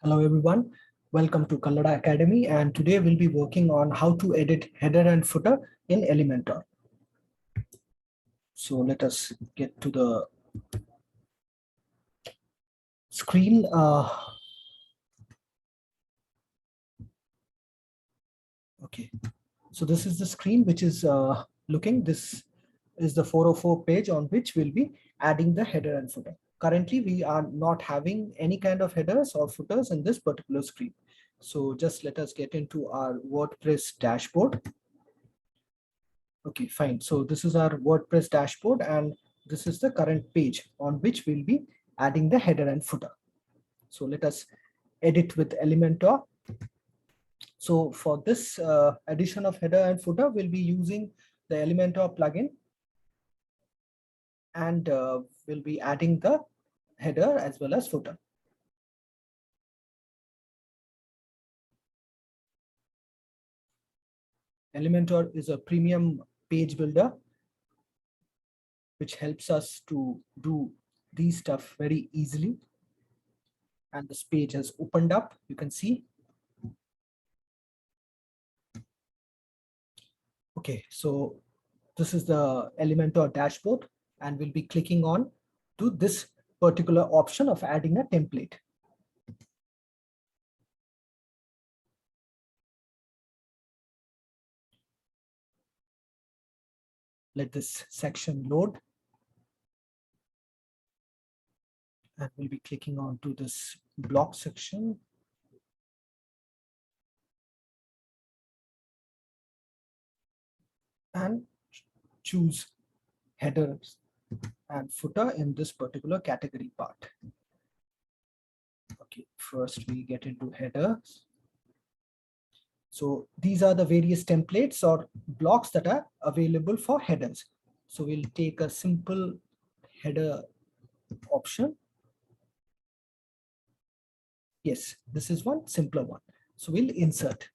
Hello everyone, welcome to Kallada Academy, and today we'll be working on how to edit header and footer in Elementor. So let us get to the screen. Okay, so this is the screen which is looking. This is the 404 page on which we'll be adding the header and footer. Currently, we are not having any kind of headers or footers in this particular screen. So just let us get into our WordPress dashboard. Okay, fine. So this is our WordPress dashboard, and this is the current page on which we'll be adding the header and footer. So let us edit with Elementor. So for this addition of header and footer, we'll be using the Elementor plugin, and we'll be adding the header as well as footer. Elementor is a premium page builder which helps us to do these stuff very easily. And this page has opened up, you can see. Okay, so this is the Elementor dashboard, and we'll be clicking on to this particular option of adding a template. Let this section load. And we'll be clicking on to this block section. And choose headers and footer in this particular category part. Okay, first we get into headers. So these are the various templates or blocks that are available for headers. So we'll take a simple header option. Yes, this is one simpler one. So we'll insert.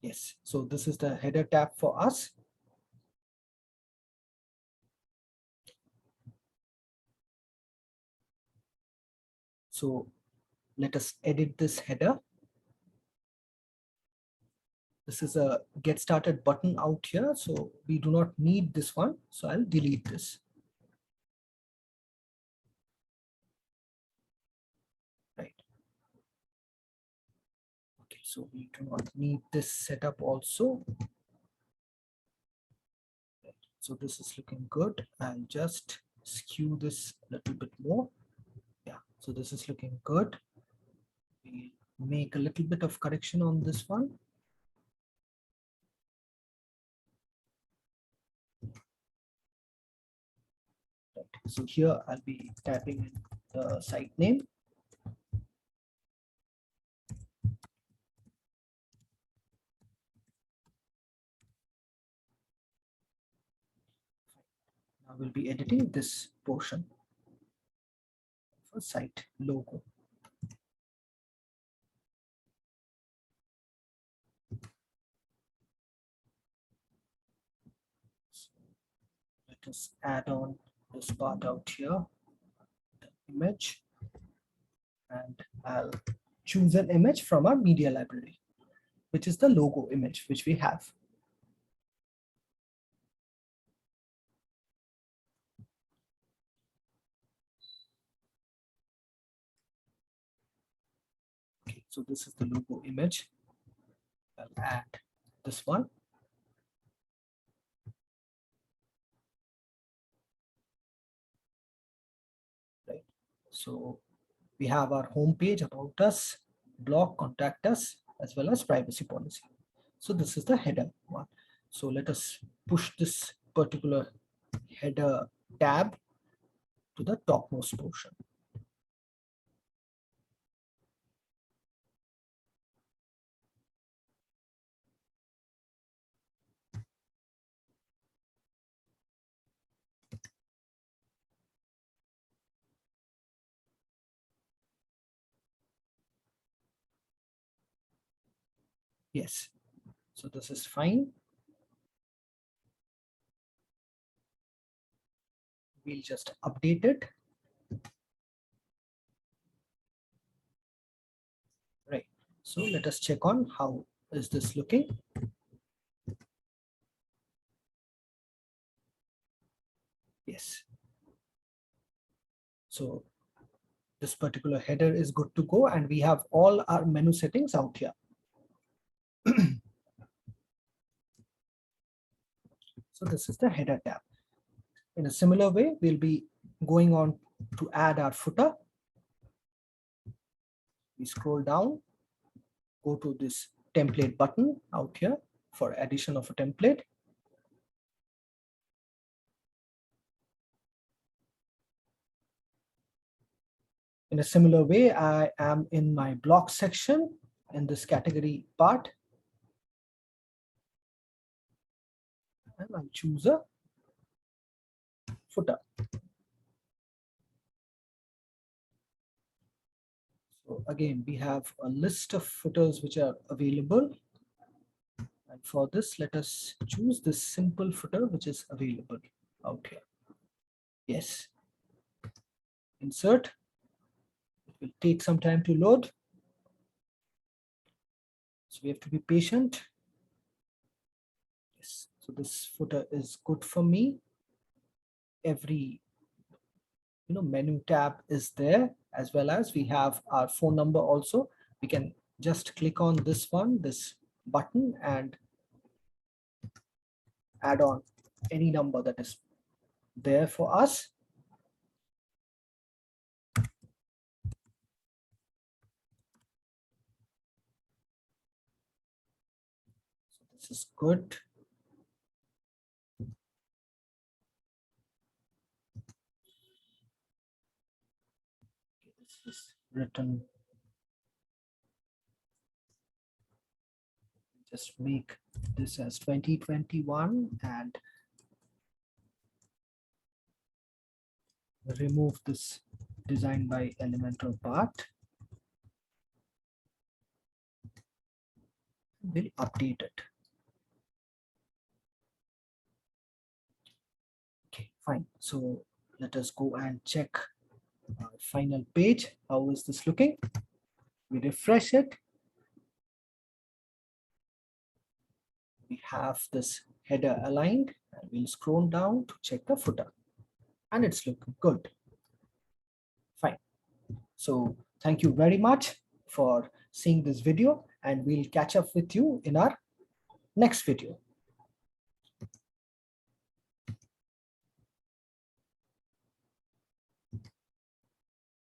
Yes, so this is the header tab for us. So let us edit this header. This is a get started button out here, so we do not need this one. So I'll delete this. Right. Okay, so we do not need this setup also. Right. So this is looking good. I'll just skew this a little bit more. Yeah, so this is looking good. We make a little bit of correction on this one. Right. So here I'll be typing in the site name. Now we'll be editing this portion for site logo. So let us add on this part out here, the image, and I'll choose an image from our media library, which is the logo image which we have. Okay, so this is the logo image. I'll add this one. Right. So we have our home page, about us, blog, contact us, as well as privacy policy. So this is the header one. So let us push this particular header tab to the topmost portion. Yes, so this is fine. we'll just update it. Right. So let us check on how is this looking. Yes. So this particular header is good to go, and we have all our menu settings out here. So this is the header tab. In a similar way, we'll be going on to add our footer. We scroll down, go to this template button out here for addition of a template. In a similar way, I am in my block section in this category part. And I'll choose a footer. So again, we have a list of footers which are available. And for this, let us choose this simple footer which is available out here. Yes. Insert. It will take some time to load. So we have to be patient. Yes. So this footer is good for me. Every menu tab is there, as well as we have our phone number also. We can just click on this one, this button, and add on any number that is there for us. So this is good. This is written. Just make this as 2021 and remove this design by Elementor part. We'll update it. Okay, fine. So let us go and check our final page. How is this looking? We refresh it. We have this header aligned, and we'll scroll down to check the footer, and it's looking good. Fine. So thank you very much for seeing this video, and we'll catch up with you in our next video.